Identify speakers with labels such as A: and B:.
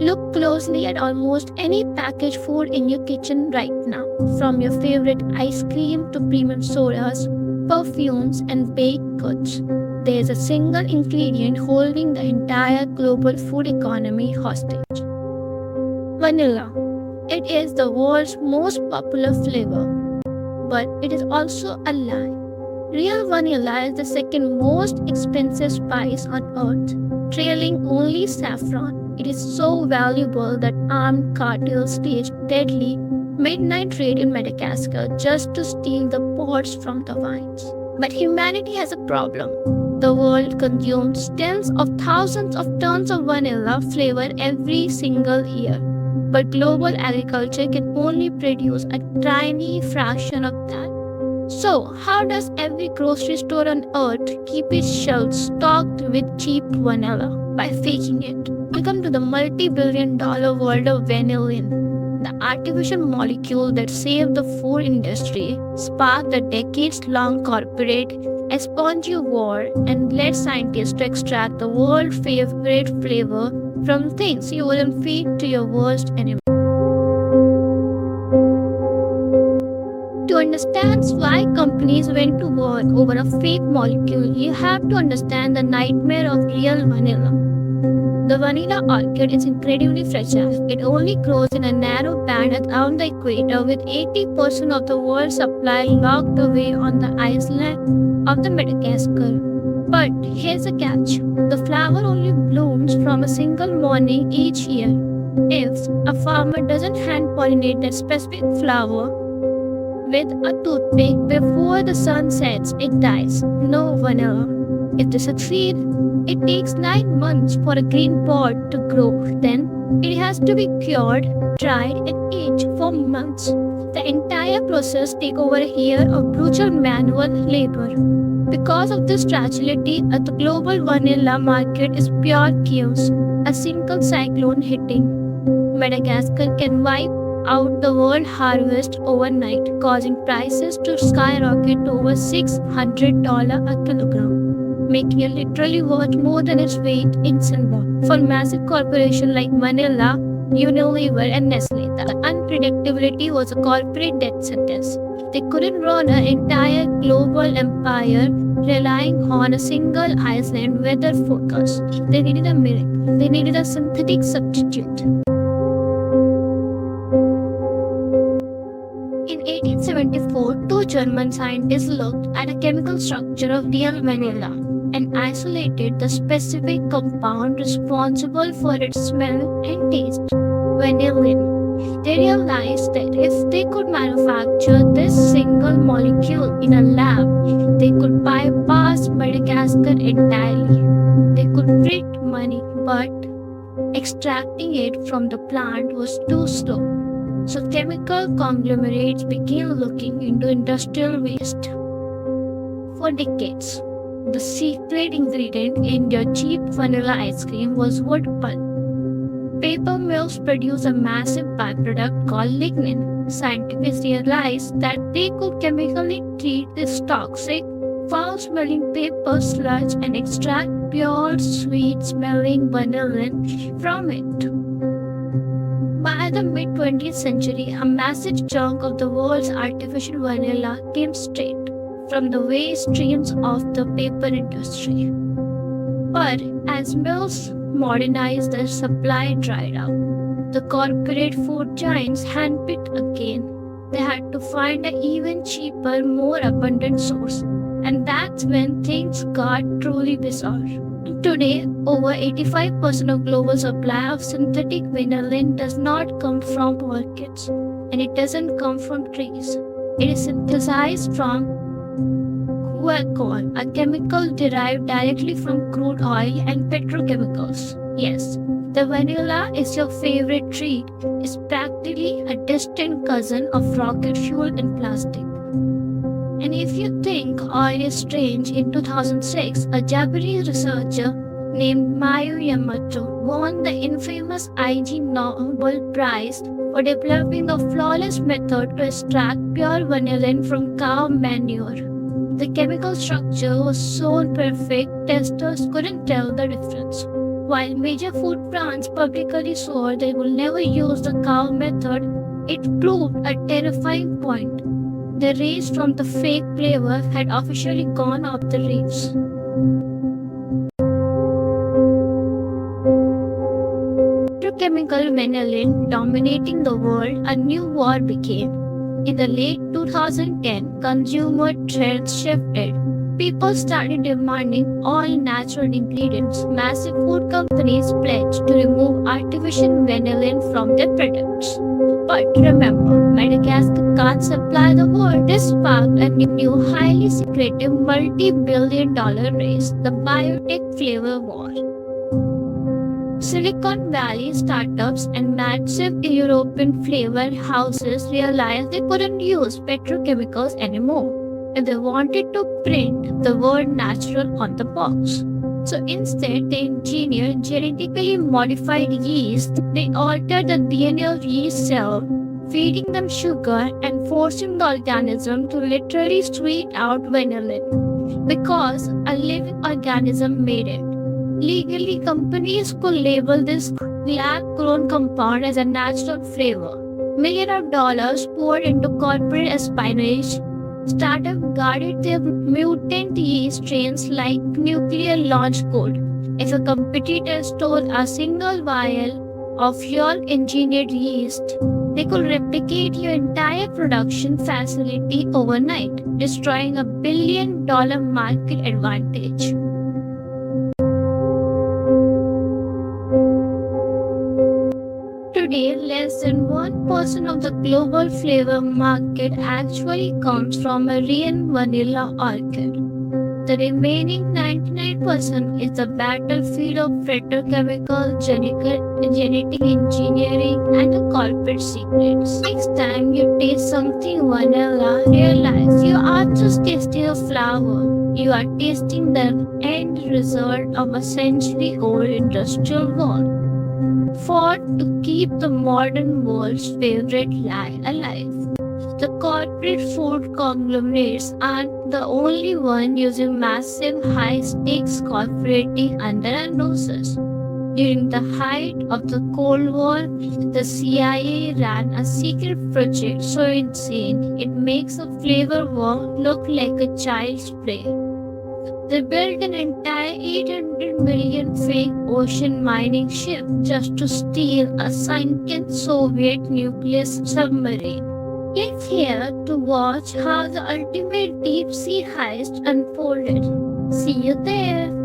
A: Look closely at almost any packaged food in your kitchen right now, from your favorite ice cream to premium sodas, perfumes, and baked goods. There is a single ingredient holding the entire global food economy hostage: vanilla. It is the world's most popular flavor, but it is also a lie. Real vanilla is the second most expensive spice on earth, trailing only saffron. It is so valuable that armed cartels stage deadly midnight raid in Madagascar just to steal the pods from the vines. But humanity has a problem. The world consumes tens of thousands of tons of vanilla flavor every single year. But global agriculture can only produce a tiny fraction of that. So, how does every grocery store on earth keep its shelves stocked with cheap vanilla? By faking it. Welcome to the multi-billion-dollar world of vanillin, the artificial molecule that saved the food industry, sparked a decades-long corporate espionage war, and led scientists to extract the world's favorite flavor from things you wouldn't feed to your worst enemy. To understand why companies went to war over a fake molecule, you have to understand the nightmare of real vanilla. The vanilla orchid is incredibly fragile. It only grows in a narrow band around the equator, with 80% of the world's supply locked away on the island of the Madagascar. But here's a catch: the flower only blooms from a single morning each year. If a farmer doesn't hand pollinate that specific flower with a toothpick before the sun sets, it dies. No vanilla. If they succeed, it takes 9 months for a green pod to grow. Then it has to be cured, dried, and aged for months. The entire process takes over a year of brutal manual labor. Because of this tragedy, the global vanilla market is pure chaos. A single cyclone hitting Madagascar can wipe out the world harvest overnight, causing prices to skyrocket to over $600 a kilogram, making it literally worth more than its weight in silver. For massive corporations like Manila, Unilever, and Nestle, the unpredictability was a corporate death sentence. They couldn't run an entire global empire relying on a single Iceland weather forecast. They needed a miracle. They needed a synthetic substitute. In 1874, two German scientists looked at a chemical structure of real vanilla and isolated the specific compound responsible for its smell and taste: vanillin. They realized that if they could manufacture this single molecule in a lab, they could bypass Madagascar entirely. They could print money, but extracting it from the plant was too slow. So chemical conglomerates began looking into industrial waste. For decades, the secret ingredient in your cheap vanilla ice cream was wood pulp. Paper mills produce a massive byproduct called lignin. Scientists realized that they could chemically treat this toxic, foul-smelling paper sludge and extract pure, sweet-smelling vanillin from it. By the mid-20th century, a massive chunk of the world's artificial vanilla came straight from the waste streams of the paper industry. But as mills modernized, their supply dried up. The corporate food giants handpicked again. They had to find an even cheaper, more abundant source. And that's when things got truly bizarre. Today, over 85% of global supply of synthetic vanillin does not come from orchids, and it doesn't come from trees. It is synthesized from guaiacol, a chemical derived directly from crude oil and petrochemicals. Yes, the vanilla is your favorite treat. It's practically a distant cousin of rocket fuel and plastic. And if you think oil is strange, in 2006, a Japanese researcher named Mayu Yamato won the infamous IG Nobel Prize for developing a flawless method to extract pure vanillin from cow manure. The chemical structure was so perfect, testers couldn't tell the difference. While major food brands publicly swore they will never use the cow method, it proved a terrifying point. The race from the fake flavor had officially gone off the rails. Petrochemical vanillin dominating the world, a new war began. In the late 2010, consumer trends shifted. People started demanding all natural ingredients. Massive food companies pledged to remove artificial vanillin from their products. But remember, Madagascar can't supply the world. This sparked a new, highly secretive, multi-billion-dollar race, the biotech flavor war. Silicon Valley startups and massive European flavor houses realized they couldn't use petrochemicals anymore, and they wanted to print the word natural on the box. So instead, they engineered genetically modified yeast. They altered the DNA of yeast cell, feeding them sugar and forcing the organism to literally squeeze out vanillin because a living organism made it. Legally, companies could label this lab-grown compound as a natural flavor. Millions of dollars poured into corporate espionage. Startups guarded their mutant yeast strains like nuclear launch code. If a competitor stole a single vial of your engineered yeast, they could replicate your entire production facility overnight, destroying $1 billion market advantage. Today, less than 1% of the global flavor market actually comes from a real vanilla orchid. The remaining 99% is the battlefield of petrochemical, genetic engineering, and the corporate secrets. Next time you taste something vanilla, realize you aren't just tasting a flower, you are tasting the end result of a century-old industrial war fought to keep the modern world's favorite lie alive. The corporate food conglomerates aren't the only one using massive high-stakes cooperating under our noses. During the height of the Cold War, the CIA ran a secret project so insane it makes a flavor war look like a child's play. They built an entire 800 million fake ocean mining ship just to steal a sunken Soviet nuclear submarine. Click here to watch how the ultimate deep sea heist unfolded. See you there!